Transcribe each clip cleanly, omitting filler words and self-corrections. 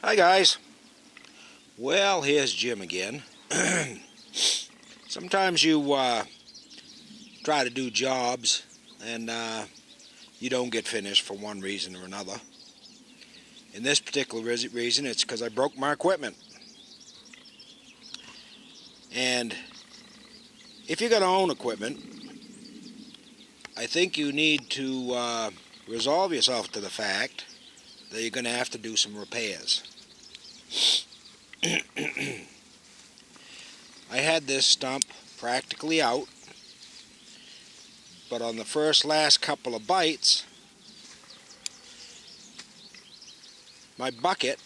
Hi guys. Well, here's Jim again. Sometimes you try to do jobs and you don't get finished for one reason or another. In this particular reason, it's because I broke my equipment. And if you're going to own equipment, I think you need to resolve yourself to the fact that you're going to have to do some repairs. I had this stump practically out, but on the last couple of bites, my bucket,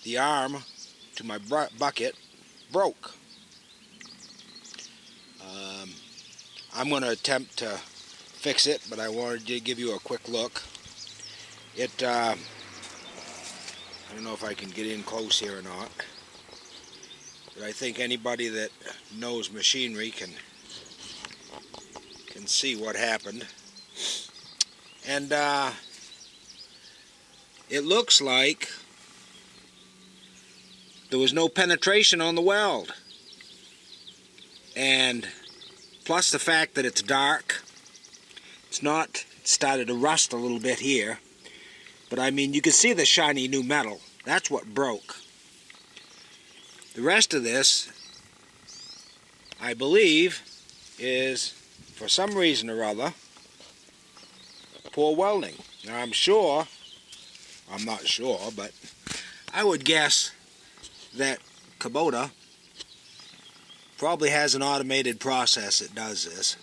the arm to my bucket broke. I'm going to attempt to fix it, but I wanted to give you a quick look. I don't know if I can get in close here or not, but I think anybody that knows machinery can see what happened. And it looks like there was no penetration on the weld. And plus the fact that it's dark, it's started to rust a little bit here. But I mean, you can see the shiny new metal. That's what broke. The rest of this, I believe, is, for some reason or other, poor welding. Now I'm not sure, but I would guess that Kubota probably has an automated process that does this.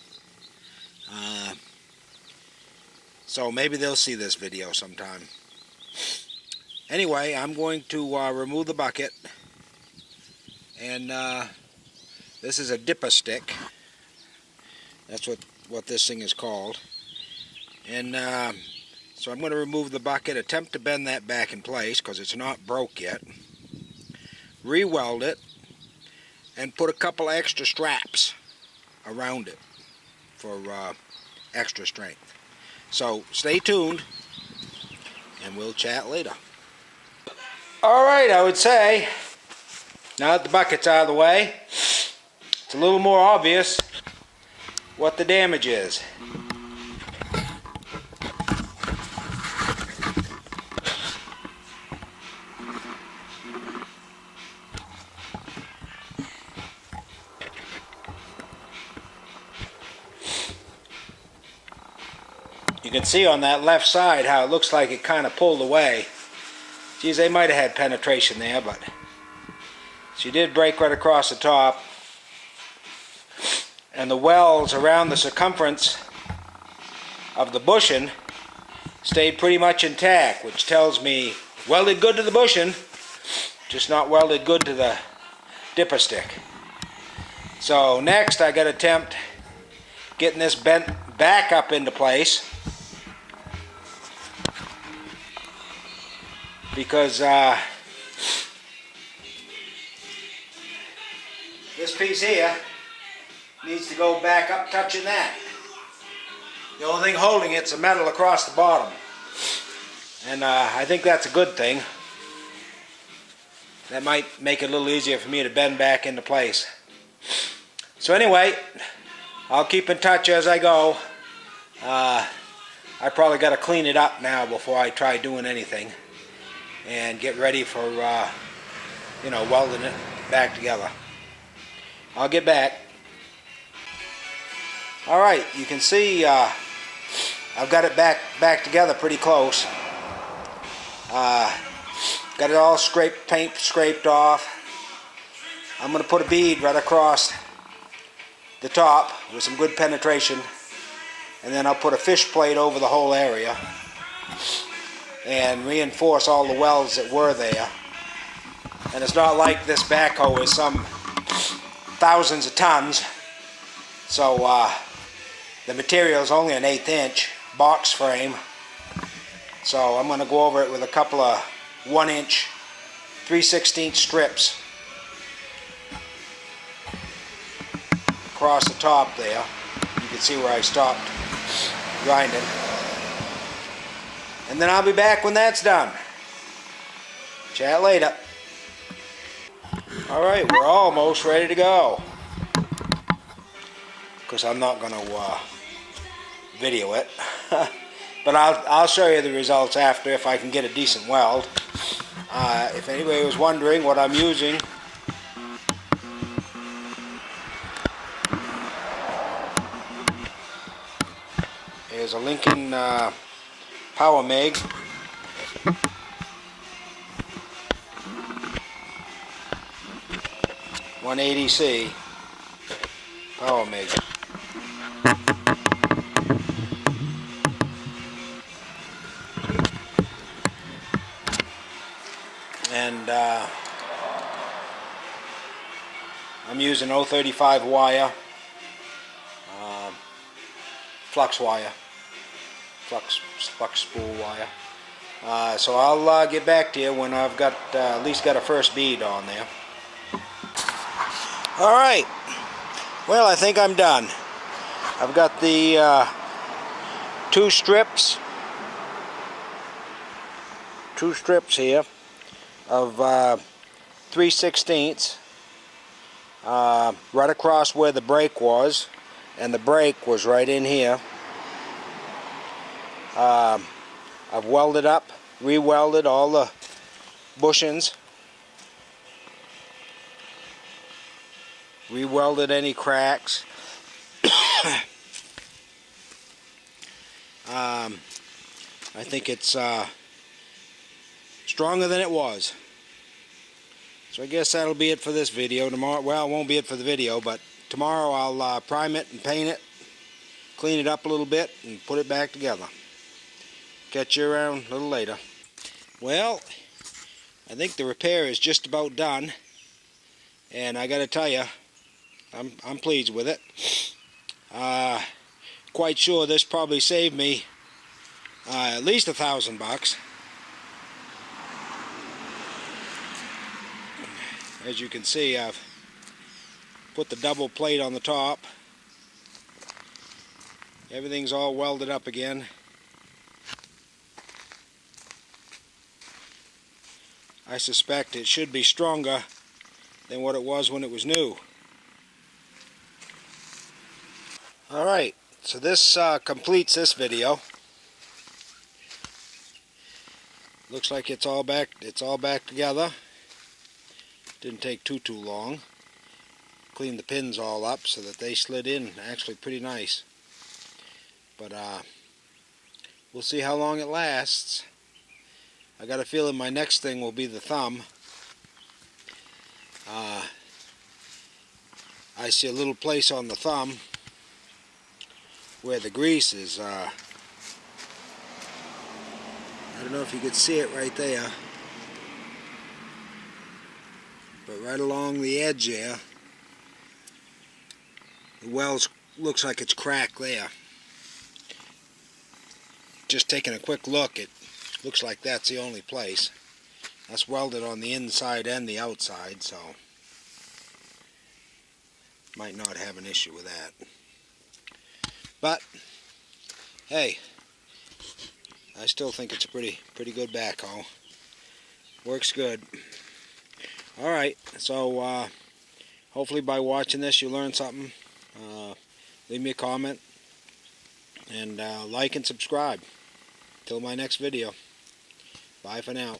So maybe they'll see this video sometime. Anyway, I'm going to remove the bucket, and this is a Dipperstick. That's what this thing is called. And so I'm going to remove the bucket, attempt to bend that back in place because it's not broke yet, re-weld it, and put a couple extra straps around it for extra strength. So stay tuned, and we'll chat later. Alright, I would say, now that the bucket's out of the way, it's a little more obvious what the damage is. You can see on that left side how it looks like it kind of pulled away. Geez, they might have had penetration there, but she did break right across the top. And the welds around the circumference of the bushing stayed pretty much intact, which tells me welded good to the bushing, just not welded good to the Dipperstick. So next I got to attempt getting this bent back up into place, because this piece here needs to go back up touching that. The only thing holding it's the metal across the bottom, and I think that's a good thing. That might make it a little easier for me to bend back into place. So anyway, I'll keep in touch as I go. I probably got to clean it up now before I try doing anything, and get ready for welding it back together. I'll get back. Alright, you can see I've got it back together pretty close. Got it all paint scraped off. I'm going to put a bead right across the top with some good penetration, and then I'll put a fish plate over the whole area and reinforce all the welds that were there. And it's not like this backhoe is some thousands of tons, so the material is only an 1/8 inch box frame. So I'm going to go over it with a couple of 1 inch 3/16 strips across the top there. You can see where I stopped grinding. and then I'll be back when that's done. Chat later. Alright, we're almost ready to go. Of course, I'm not going to video it. But I'll show you the results after if I can get a decent weld. If anybody was wondering what I'm using, is a Lincoln Power Mig. .180C Power Mig. And I'm using 035 wire, flux wire, flux spool wire. So I'll get back to you when I've got at least got a first bead on there. Alright, well, I think I'm done. I've got the two strips here of 3/16 right across where the brake was, and the brake was right in here. I've welded up, re-welded all the bushings, re-welded any cracks. I think it's stronger than it was. So I guess that'll be it for this video. Tomorrow, well, it won't be it for the video, but tomorrow I'll prime it and paint it, clean it up a little bit, and put it back together. Catch you around a little later. Well, I think the repair is just about done, and I gotta tell you, I'm pleased with it. Quite sure this probably saved me at least $1,000. As you can see, I've put the double plate on the top. Everything's all welded up again. I suspect it should be stronger than what it was when it was new. Alright, so this completes this video. Looks like it's all back together. Didn't take too long. Cleaned the pins all up so that they slid in actually pretty nice. But we'll see how long it lasts. I got a feeling my next thing will be the thumb. I see a little place on the thumb where the grease is. I don't know if you could see it right there, but right along the edge there, the weld looks like it's cracked there. Just taking a quick look, it looks like that's the only place. That's welded on the inside and the outside, so might not have an issue with that. But hey, I still think it's a pretty good backhoe. Works good. Alright, so hopefully by watching this you learned something. Leave me a comment and like and subscribe. Till my next video. Bye for now.